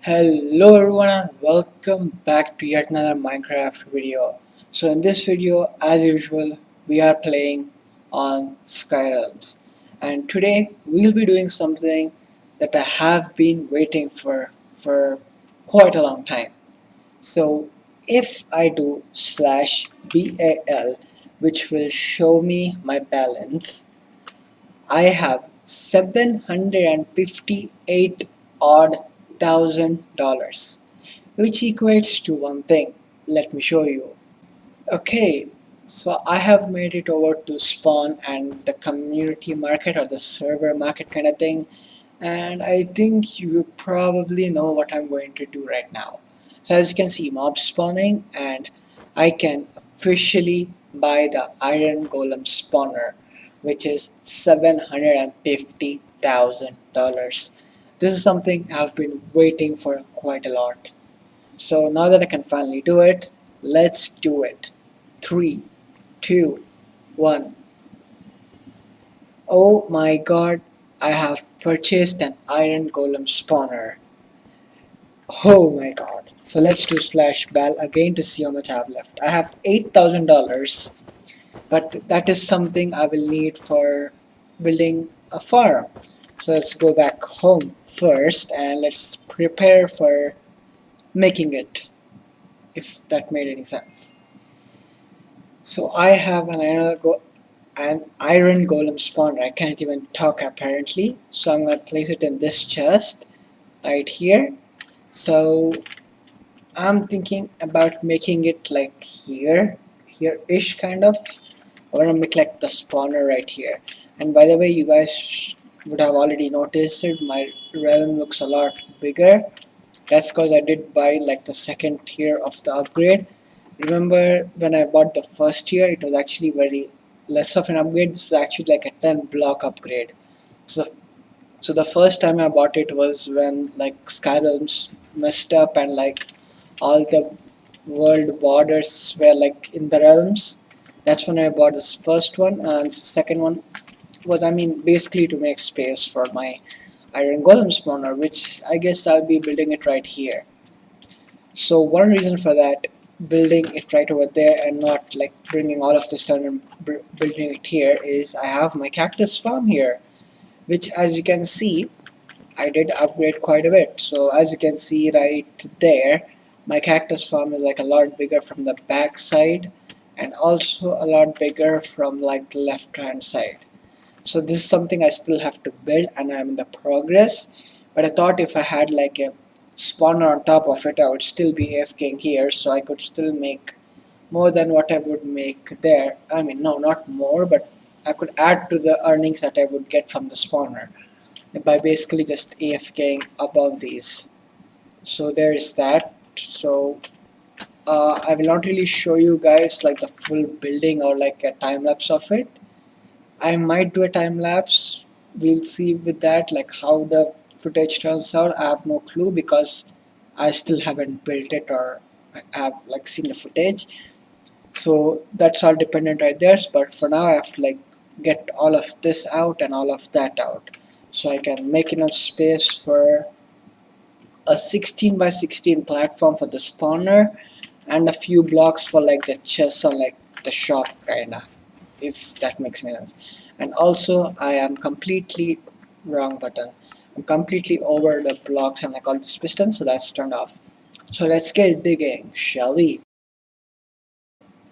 Hello everyone and welcome back to yet another Minecraft video. So in this video, as usual, we are playing on SkyRealms. And today we'll be doing something that I have been waiting for quite a long time. So if I do /BAL, which will show me my balance, I have 758 odd $1,000, which equates to one thing. Let me show you. Okay, so I have made it over to spawn and the community market or the server market kind of thing, and I think you probably know what I'm going to do right now. So as you can see, mob spawning, and I can officially buy the iron golem spawner, which is $750,000. This is something I've been waiting for quite a lot. So now that I can finally do it, let's do it. 3, 2, 1. Oh my god, I have purchased an iron golem spawner. Oh my god. So let's do /bal again to see how much I have left. I have $8,000, but that is something I will need for building a farm. So let's go back home first and let's prepare for making it, if that made any sense. So I have an iron golem spawner. I can't even talk apparently. So I'm going to place it in this chest right here. So I'm thinking about making it like here-ish kind of. I want to make like the spawner right here. And by the way, you guys would have already noticed it. My realm looks a lot bigger. That's because I did buy like the second tier of the upgrade. Remember when I bought the first tier, it was actually very less of an upgrade. This is actually like a 10 block upgrade. So the first time I bought it was when like SkyRealms messed up and like all the world borders were like in the realms. That's when I bought this first one, and second one was, I mean, basically to make space for my iron golem spawner, which I guess I'll be building it right here. So one reason for that, building it right over there and not like bringing all of this down and building it here, is I have my cactus farm here, which as you can see I did upgrade quite a bit. So as you can see right there, my cactus farm is like a lot bigger from the back side and also a lot bigger from like the left hand side. So this is something I still have to build and I'm in the progress, but I thought if I had like a spawner on top of it, I would still be AFKing here, so I could still make more than what I would make there. I mean, no, not more, but I could add to the earnings that I would get from the spawner by basically just AFKing above these. So there is that. So I will not really show you guys like the full building or like a time lapse of it. I might do a time lapse. We'll see with that, like how the footage turns out. I have no clue because I still haven't built it or have like seen the footage. So that's all dependent right there. But for now I have to like get all of this out and all of that out, so I can make enough space for a 16 by 16 platform for the spawner and a few blocks for like the chests or like the shop kinda, if that makes any sense. And also I am completely wrong button. I'm completely over the blocks and like all this piston, so that's turned off. So let's get digging, shall we?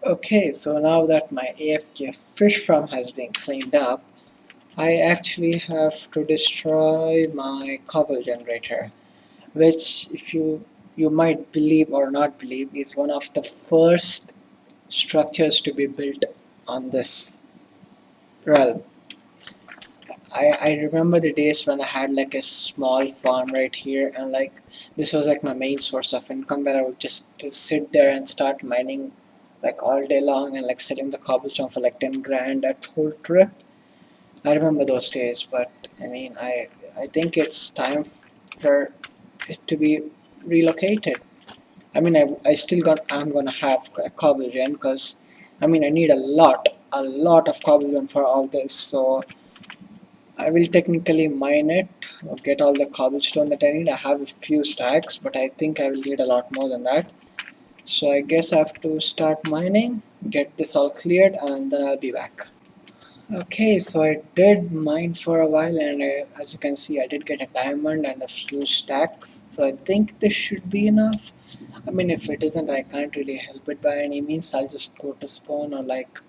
Okay, so now that my AFK fish farm has been cleaned up, I actually have to destroy my cobble generator, which if you might believe or not believe is one of the first structures to be built on this realm. I remember the days when I had like a small farm right here, and like this was like my main source of income, where I would just sit there and start mining like all day long and like selling the cobblestone for like 10 grand a whole trip. I remember those days, but I mean, I think it's time for it to be relocated. I mean, I'm gonna have a cobblestone because I mean I need a lot of cobblestone for all this. So I will technically mine it or get all the cobblestone that I need. I have a few stacks, but I think I will need a lot more than that. So I guess I have to start mining, get this all cleared, and then I'll be back. Okay, so I did mine for a while, and as you can see, I did get a diamond and a few stacks. So I think this should be enough. I mean, if it isn't, I can't really help it by any means. I'll just go to spawn or like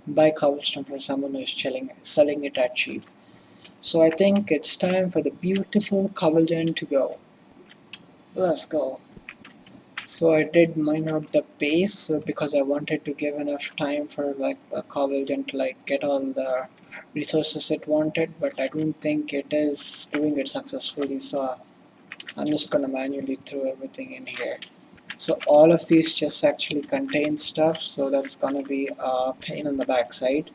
buy cobblestone from someone who is selling it at cheap. So I think it's time for the beautiful cobblestone to go. Let's go. So I did mine out the base because I wanted to give enough time for like a cobblestone to like get all the resources it wanted, but I don't think it is doing it successfully. So I'm just gonna manually throw everything in here. So all of these chests actually contain stuff, so that's gonna be a pain on the backside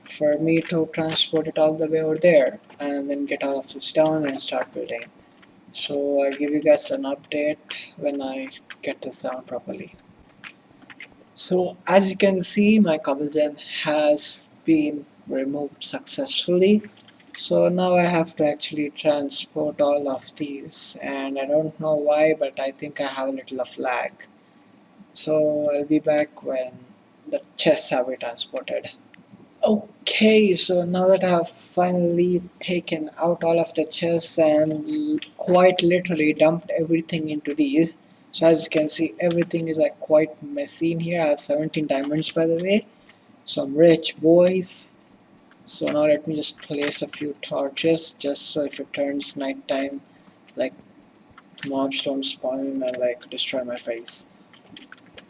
for me to transport it all the way over there and then get all of this down and start building. So I'll give you guys an update when I get this down properly. So as you can see, my cobblestone has been removed successfully. So now I have to actually transport all of these, and I don't know why, but I think I have a little of lag. So I'll be back when the chests have been transported. Okay, so now that I have finally taken out all of the chests and quite literally dumped everything into these, so as you can see, everything is like quite messy in here. I have 17 diamonds by the way, so I'm rich boys. So now let me just place a few torches just so if it turns nighttime, like mobs don't spawn and like destroy my face.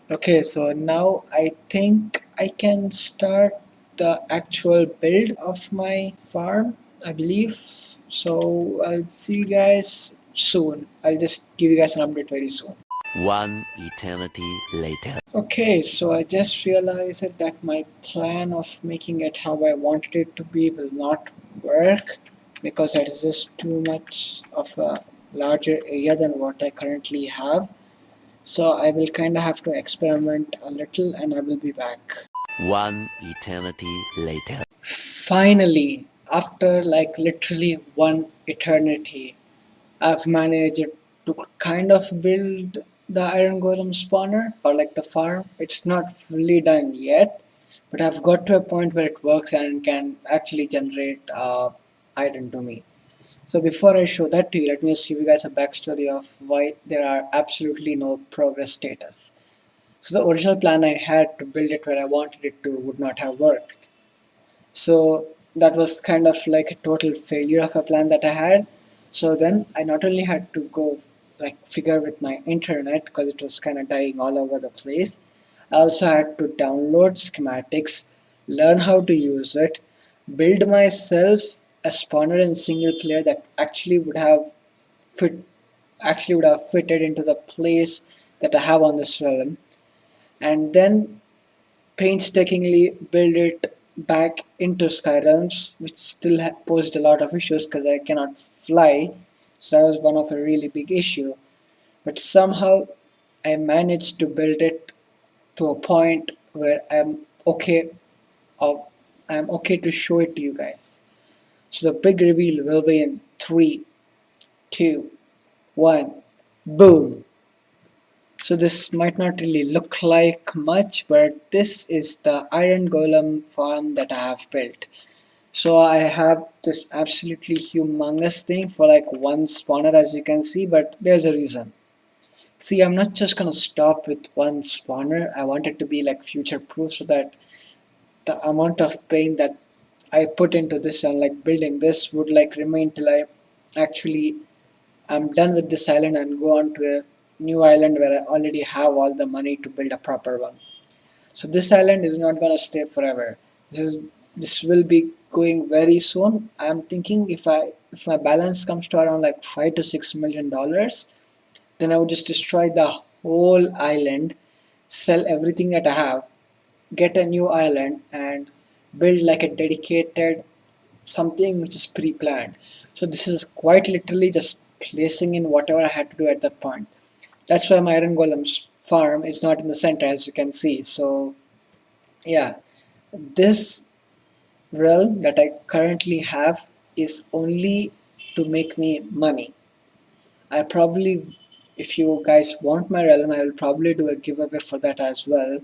Okay, so now I think I can start the actual build of my farm, I believe. So I'll see you guys soon. I'll just give you guys an update very soon. One eternity later. Okay, so I just realized that my plan of making it how I wanted it to be will not work because it is just too much of a larger area than what I currently have. So I will kind of have to experiment a little and I will be back. One eternity later. Finally, after like literally one eternity, I've managed to kind of build the iron golem spawner or like the farm. It's not fully done yet, but I've got to a point where it works and can actually generate iron to me. So before I show that to you, let me just give you guys a backstory of why there are absolutely no progress status. So the original plan I had to build it where I wanted it to would not have worked. So that was kind of like a total failure of a plan that I had. So then I not only had to go like figure with my internet because it was kind of dying all over the place. I also had to download schematics, learn how to use it, build myself a spawner in single player that fit actually would have fitted into the place that I have on this realm, and then painstakingly build it back into SkyRealms, which still posed a lot of issues because I cannot fly. So that was one of a really big issue. But somehow I managed to build it to a point where of I'm okay to show it to you guys. So the big reveal will be in 3, 2, 1, boom. So this might not really look like much, but this is the iron golem farm that I have built. So I have this absolutely humongous thing for like one spawner as you can see, but there's a reason. See, I'm not just gonna stop with one spawner. I want it to be like future proof so that the amount of pain that I put into this and like building this would like remain till I actually I'm done with this island and go on to a new island where I already have all the money to build a proper one. So this island is not gonna stay forever. This is this will be going very soon. I'm thinking if my balance comes to around like $5 to $6 million, then I would just destroy the whole island, sell everything that I have, get a new island, and build like a dedicated something which is pre-planned. So this is quite literally just placing in whatever I had to do at that point. That's why my iron golem's farm is not in the center as you can see. So yeah, this realm that I currently have is only to make me money. I probably, if you guys want my realm, I will probably do a giveaway for that as well.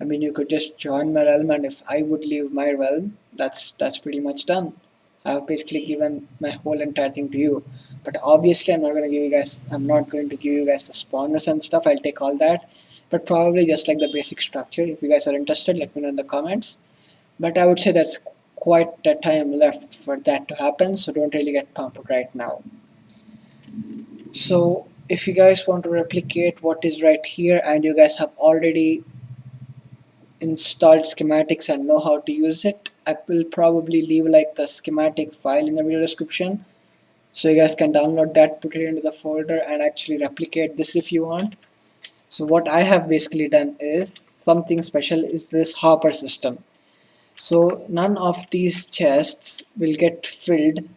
I mean, you could just join my realm, and if I would leave my realm, that's pretty much done. I've basically given my whole entire thing to you. But obviously, I'm not going to give you guys the spawners and stuff. I'll take all that, but probably just like the basic structure. If you guys are interested, let me know in the comments. But I would say that's quite a time left for that to happen, so don't really get pumped right now. So if you guys want to replicate what is right here and you guys have already installed schematics and know how to use it, I will probably leave like the schematic file in the video description, so you guys can download that, put it into the folder and actually replicate this if you want. So what I have basically done is something special, is this hopper system. So none of these chests will get filled,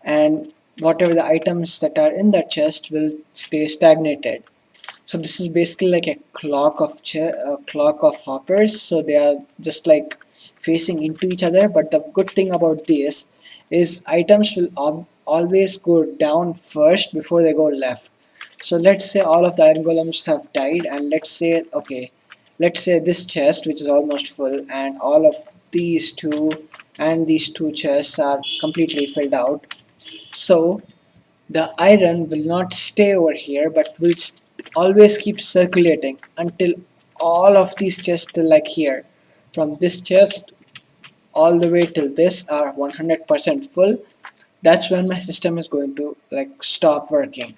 and whatever the items that are in that chest will stay stagnated. So this is basically like a clock of hoppers. So they are just like facing into each other. But the good thing about this is items will always go down first before they go left. So let's say all of the iron golems have died, and let's say this chest, which is almost full, and all of these two and these two chests are completely filled out. So the iron will not stay over here, but will always keep circulating until all of these chests till like here. From this chest all the way till this are 100% full. That's when my system is going to like stop working.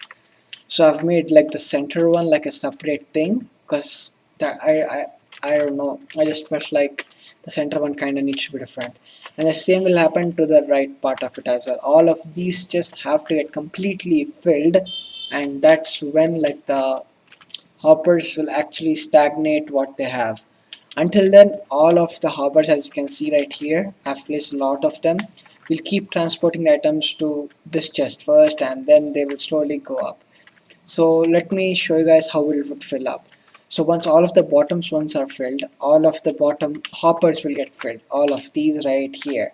So I've made like the center one like a separate thing, because I don't know, I just felt like the center one kind of needs to be different, and the same will happen to the right part of it as well. All of these just have to get completely filled, and that's when like the hoppers will actually stagnate what they have. Until then, all of the hoppers, as you can see right here, I've placed a lot of them, will keep transporting the items to this chest first, and then they will slowly go up. So let me show you guys how it would fill up. So once all of the bottoms ones are filled, all of the bottom hoppers will get filled, all of these right here.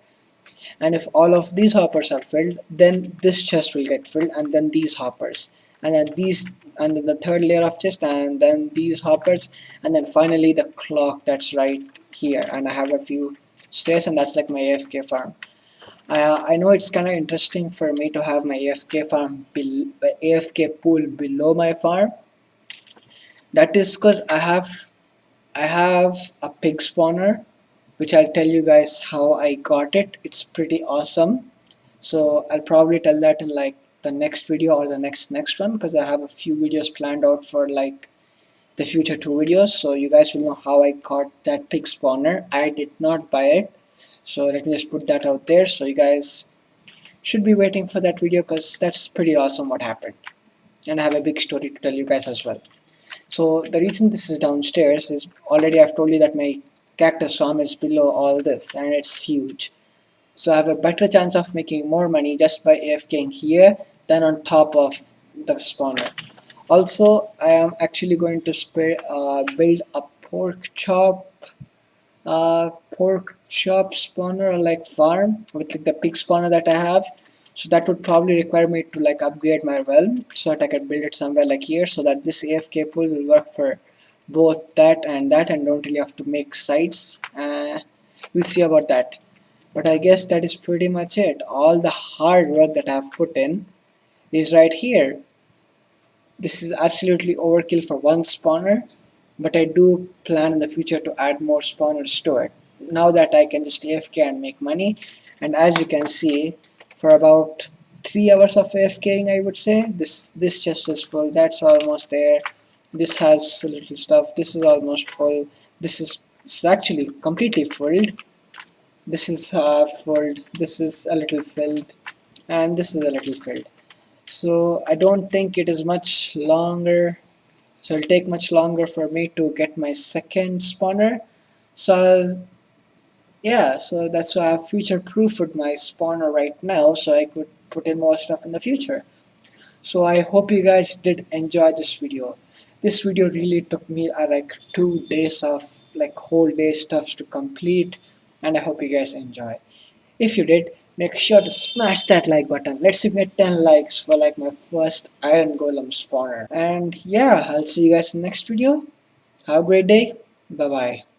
And if all of these hoppers are filled, then this chest will get filled, and then these hoppers, and then these, and then the third layer of chest, and then these hoppers, and then finally the clock that's right here. And I have a few stairs, and that's like my AFK farm. I know it's kind of interesting for me to have my AFK pool below my farm. That is because I have a pig spawner, which I'll tell you guys how I got it. It's pretty awesome. So I'll probably tell that in like the next video or the next one, because I have a few videos planned out for like the future 2 videos. So you guys will know how I got that pig spawner. I did not buy it. So let me just put that out there. So you guys should be waiting for that video, because that's pretty awesome what happened. And I have a big story to tell you guys as well. So the reason this is downstairs is, already I've told you that my cactus farm is below all this, and it's huge. So I have a better chance of making more money just by AFKing here than on top of the spawner. Also, I am actually going to build a pork chop spawner, or like farm with like the pig spawner that I have. So that would probably require me to like upgrade my realm so that I can build it somewhere like here, so that this AFK pool will work for both that, and don't really have to make sites. We'll see about that. But I guess that is pretty much it. All the hard work that I've put in is right here. This is absolutely overkill for one spawner, but I do plan in the future to add more spawners to it. Now that I can just AFK and make money, and as you can see, for about 3 hours of AFKing, I would say, this chest is full, that's almost there. This has a little stuff, this is almost full, this is actually completely filled. This is half filled, this is a little filled, and this is a little filled. So I don't think it is much longer, so it'll take much longer for me to get my second spawner. So yeah, so that's why I've future proofed my spawner right now, so I could put in more stuff in the future. So I hope you guys did enjoy this video. This video really took me like 2 days of like whole day stuffs to complete. and I hope you guys enjoy. If you did, make sure to smash that like button. Let's see if we get 10 likes for like my first iron golem spawner. And yeah, I'll see you guys in the next video. Have a great day. Bye bye.